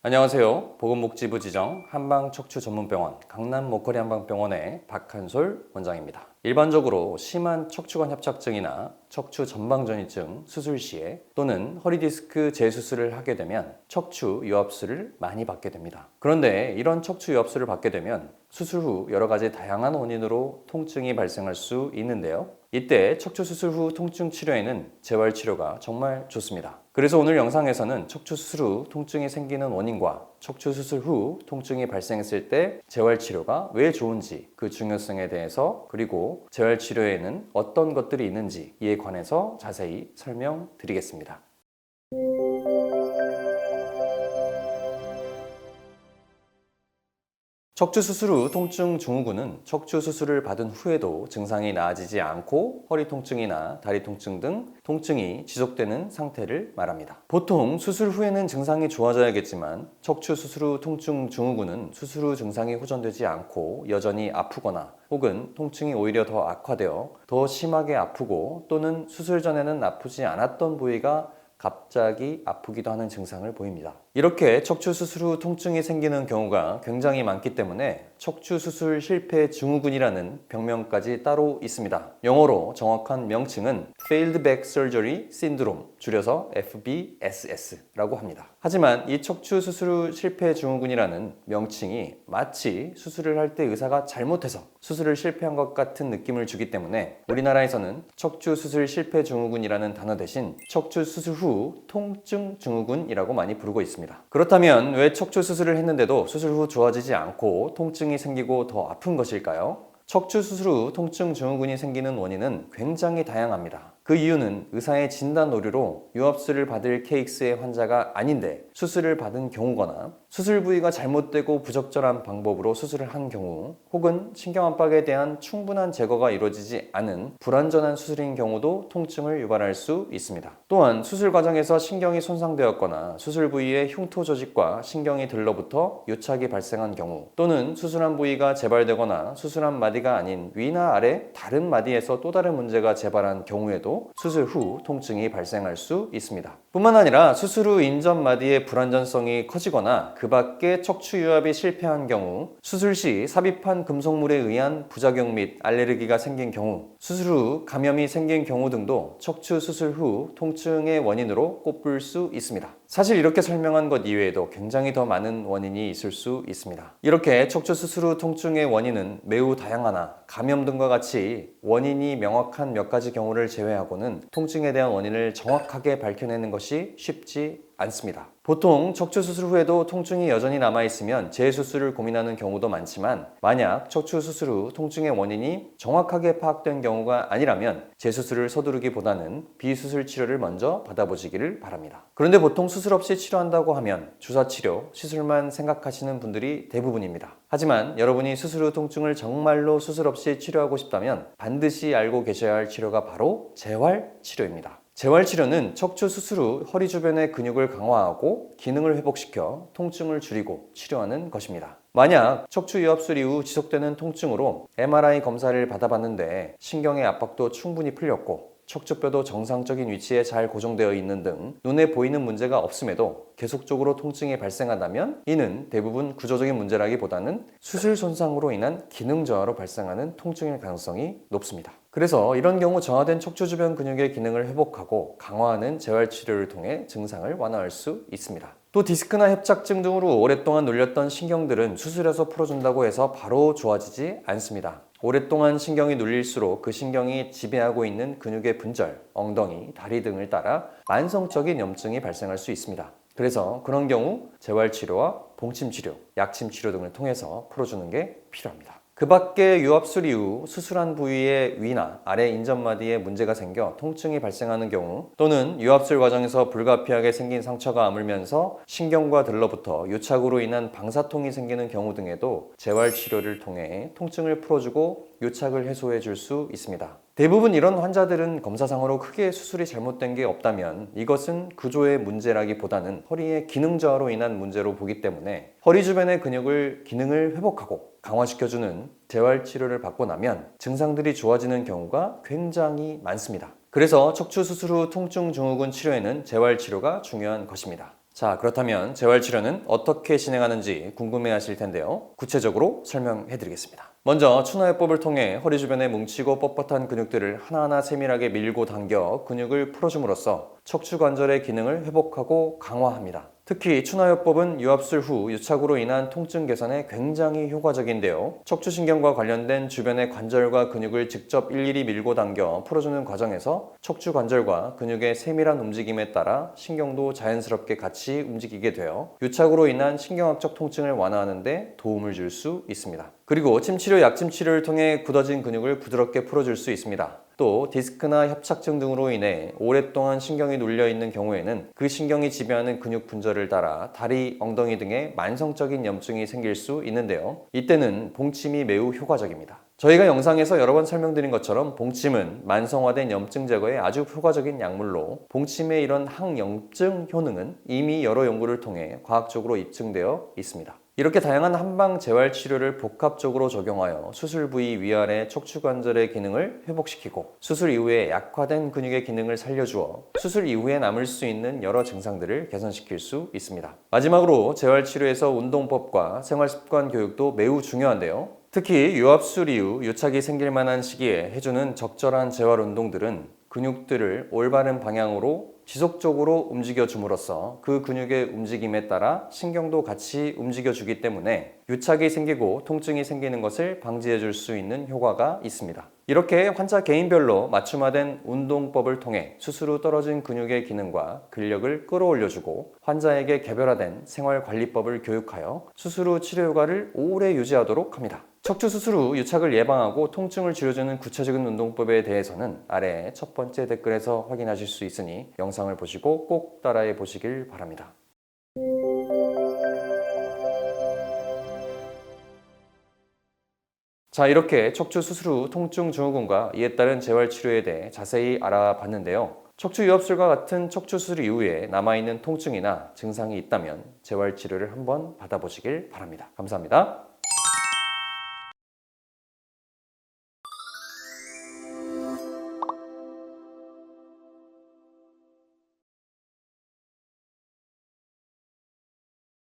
안녕하세요. 보건복지부 지정 한방척추전문병원 강남 모커리 한방병원의 박한솔 원장입니다. 일반적으로 심한 척추관 협착증이나 척추 전방전이증 수술 시에 또는 허리디스크 재수술을 하게 되면 척추 유압술을 많이 받게 됩니다. 그런데 이런 척추 유압술을 받게 되면 수술 후 여러 가지 다양한 원인으로 통증이 발생할 수 있는데요. 이때 척추 수술 후 통증 치료에는 재활 치료가 정말 좋습니다. 그래서 오늘 영상에서는 척추 수술 후 통증이 생기는 원인과 척추 수술 후 통증이 발생했을 때 재활 치료가 왜 좋은지 그 중요성에 대해서 그리고 재활 치료에는 어떤 것들이 있는지 이에 관해서 자세히 설명드리겠습니다. 척추 수술 후 통증 증후군은 척추 수술을 받은 후에도 증상이 나아지지 않고 허리 통증이나 다리 통증 등 통증이 지속되는 상태를 말합니다. 보통 수술 후에는 증상이 좋아져야겠지만 척추 수술 후 통증 증후군은 수술 후 증상이 호전되지 않고 여전히 아프거나 혹은 통증이 오히려 더 악화되어 더 심하게 아프고 또는 수술 전에는 아프지 않았던 부위가 갑자기 아프기도 하는 증상을 보입니다. 이렇게 척추 수술 후 통증이 생기는 경우가 굉장히 많기 때문에 척추 수술 실패 증후군이라는 병명까지 따로 있습니다. 영어로 정확한 명칭은 Failed Back Surgery Syndrome, 줄여서 FBSS라고 합니다. 하지만 이 척추 수술 후 실패 증후군이라는 명칭이 마치 수술을 할 때 의사가 잘못해서 수술을 실패한 것 같은 느낌을 주기 때문에 우리나라에서는 척추 수술 실패 증후군이라는 단어 대신 척추 수술 후 통증 증후군이라고 많이 부르고 있습니다. 그렇다면 왜 척추 수술을 했는데도 수술 후 좋아지지 않고 통증이 생기고 더 아픈 것일까요? 척추 수술 후 통증 증후군이 생기는 원인은 굉장히 다양합니다. 그 이유는 의사의 진단 오류로 유압술을 받을 케이스의 환자가 아닌데 수술을 받은 경우거나 수술 부위가 잘못되고 부적절한 방법으로 수술을 한 경우 혹은 신경압박에 대한 충분한 제거가 이루어지지 않은 불완전한 수술인 경우도 통증을 유발할 수 있습니다. 또한 수술 과정에서 신경이 손상되었거나 수술 부위에 흉터 조직과 신경이 들러붙어 유착이 발생한 경우 또는 수술한 부위가 재발되거나 수술한 마디가 아닌 위나 아래 다른 마디에서 또 다른 문제가 재발한 경우에도 수술 후 통증이 발생할 수 있습니다. 뿐만 아니라 수술 후 인접 마디의 불안전성이 커지거나 그 밖에 척추 유압이 실패한 경우, 수술 시 삽입한 금속물에 의한 부작용 및 알레르기가 생긴 경우, 수술 후 감염이 생긴 경우 등도 척추 수술 후 통증의 원인으로 꼽을 수 있습니다. 사실 이렇게 설명한 것 이외에도 굉장히 더 많은 원인이 있을 수 있습니다. 이렇게 척추 수술 후 통증의 원인은 매우 다양하나 감염 등과 같이 원인이 명확한 몇 가지 경우를 제외하고는 통증에 대한 원인을 정확하게 밝혀내는 것이 쉽지 않습니다. 보통 척추 수술 후에도 통증이 여전히 남아있으면 재수술을 고민하는 경우도 많지만 만약 척추 수술 후 통증의 원인이 정확하게 파악된 경우가 아니라면 재수술을 서두르기보다는 비수술 치료를 먼저 받아보시기를 바랍니다. 그런데 보통 수술 없이 치료한다고 하면 주사치료, 시술만 생각하시는 분들이 대부분입니다. 하지만 여러분이 수술 후 통증을 정말로 수술 없이 치료하고 싶다면 반드시 알고 계셔야 할 치료가 바로 재활 치료입니다. 재활치료는 척추 수술 후 허리 주변의 근육을 강화하고 기능을 회복시켜 통증을 줄이고 치료하는 것입니다. 만약 척추 유압술 이후 지속되는 통증으로 MRI 검사를 받아봤는데 신경의 압박도 충분히 풀렸고 척추뼈도 정상적인 위치에 잘 고정되어 있는 등 눈에 보이는 문제가 없음에도 계속적으로 통증이 발생한다면 이는 대부분 구조적인 문제라기보다는 수술 손상으로 인한 기능 저하로 발생하는 통증일 가능성이 높습니다. 그래서 이런 경우 저하된 척추 주변 근육의 기능을 회복하고 강화하는 재활치료를 통해 증상을 완화할 수 있습니다. 또 디스크나 협착증 등으로 오랫동안 눌렸던 신경들은 수술해서 풀어준다고 해서 바로 좋아지지 않습니다. 오랫동안 신경이 눌릴수록 그 신경이 지배하고 있는 근육의 분절, 엉덩이, 다리 등을 따라 만성적인 염증이 발생할 수 있습니다. 그래서 그런 경우 재활치료와 봉침치료, 약침치료 등을 통해서 풀어주는 게 필요합니다. 그 밖에 유압술 이후 수술한 부위의 위나 아래 인접마디에 문제가 생겨 통증이 발생하는 경우 또는 유압술 과정에서 불가피하게 생긴 상처가 아물면서 신경과 들러붙어 유착으로 인한 방사통이 생기는 경우 등에도 재활치료를 통해 통증을 풀어주고 유착을 해소해 줄 수 있습니다. 대부분 이런 환자들은 검사상으로 크게 수술이 잘못된 게 없다면 이것은 구조의 문제라기보다는 허리의 기능 저하로 인한 문제로 보기 때문에 허리 주변의 기능을 회복하고 강화시켜주는 재활치료를 받고 나면 증상들이 좋아지는 경우가 굉장히 많습니다. 그래서 척추 수술 후 통증 증후군 치료에는 재활치료가 중요한 것입니다. 자, 그렇다면 재활치료는 어떻게 진행하는지 궁금해하실 텐데요. 구체적으로 설명해 드리겠습니다. 먼저 추나요법을 통해 허리 주변에 뭉치고 뻣뻣한 근육들을 하나하나 세밀하게 밀고 당겨 근육을 풀어줌으로써 척추관절의 기능을 회복하고 강화합니다. 특히 추나요법은 유압술 후 유착으로 인한 통증 개선에 굉장히 효과적인데요. 척추신경과 관련된 주변의 관절과 근육을 직접 일일이 밀고 당겨 풀어주는 과정에서 척추관절과 근육의 세밀한 움직임에 따라 신경도 자연스럽게 같이 움직이게 되어 유착으로 인한 신경학적 통증을 완화하는 데 도움을 줄 수 있습니다. 그리고 침치료, 약침치료를 통해 굳어진 근육을 부드럽게 풀어줄 수 있습니다. 또 디스크나 협착증 등으로 인해 오랫동안 신경이 눌려 있는 경우에는 그 신경이 지배하는 근육 분절을 따라 다리, 엉덩이 등의 만성적인 염증이 생길 수 있는데요. 이때는 봉침이 매우 효과적입니다. 저희가 영상에서 여러 번 설명드린 것처럼 봉침은 만성화된 염증 제거에 아주 효과적인 약물로 봉침의 이런 항염증 효능은 이미 여러 연구를 통해 과학적으로 입증되어 있습니다. 이렇게 다양한 한방 재활 치료를 복합적으로 적용하여 수술 부위 위아래 척추관절의 기능을 회복시키고 수술 이후에 약화된 근육의 기능을 살려주어 수술 이후에 남을 수 있는 여러 증상들을 개선시킬 수 있습니다. 마지막으로 재활 치료에서 운동법과 생활습관 교육도 매우 중요한데요. 특히 유압술 이후 유착이 생길 만한 시기에 해주는 적절한 재활 운동들은 근육들을 올바른 방향으로 지속적으로 움직여 줌으로써 그 근육의 움직임에 따라 신경도 같이 움직여 주기 때문에 유착이 생기고 통증이 생기는 것을 방지해 줄 수 있는 효과가 있습니다. 이렇게 환자 개인별로 맞춤화된 운동법을 통해 수술 후 떨어진 근육의 기능과 근력을 끌어올려주고 환자에게 개별화된 생활관리법을 교육하여 수술 후 치료 효과를 오래 유지하도록 합니다. 척추 수술 후 유착을 예방하고 통증을 줄여주는 구체적인 운동법에 대해서는 아래 첫 번째 댓글에서 확인하실 수 있으니 영상을 보시고 꼭 따라해 보시길 바랍니다. 자, 이렇게 척추 수술 후 통증 증후군과 이에 따른 재활치료에 대해 자세히 알아봤는데요. 척추 유압술과 같은 척추 수술 이후에 남아있는 통증이나 증상이 있다면 재활치료를 한번 받아보시길 바랍니다. 감사합니다.